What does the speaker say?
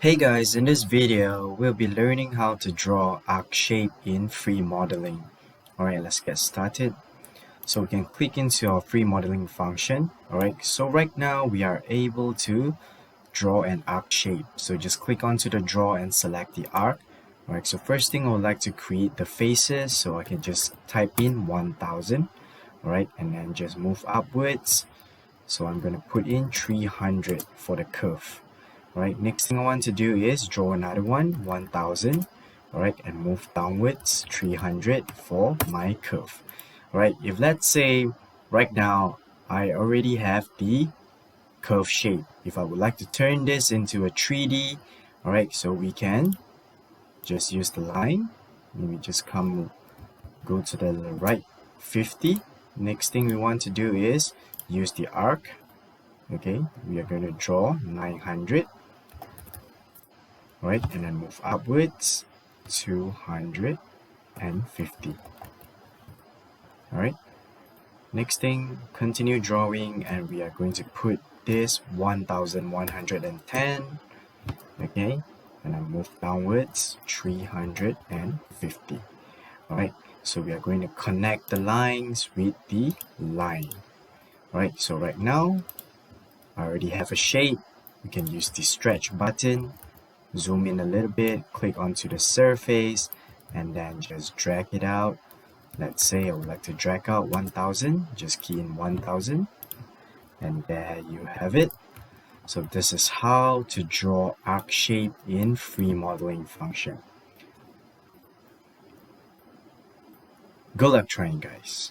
Hey guys, in this video, we'll be learning how to draw arc shape in free modeling. Alright, let's get started. So we can click into our free modeling function. Alright, so right now we are able to draw an arc shape. So just click onto the draw and select the arc. Alright, so first thing I would like to create the faces. So I can just type in 1000. Alright, and then just move upwards. So I'm going to put in 300 for the curve. Alright, next thing I want to do is draw another one, 1000. Alright, and move downwards, 300 for my curve. Alright, if let's say right now I already have the curve shape. If I would like to turn this into a 3D, alright, so we can just use the line. Maybe just go to the right 50. Next thing we want to do is use the arc. Okay, we are going to draw 900. Right, and then move upwards 250. Alright, next thing, continue drawing, and we are going to put this 1110. Okay, and then move downwards 350. Alright, so we are going to connect the lines with the line. Alright, so right now I already have a shape. We can use the stretch button, zoom in a little bit, click onto the surface, and then just drag it out. Let's say I would like to drag out 1000, just key in 1000, and there you have it. So this is how to draw arc shape in free modeling function. Good luck trying, guys.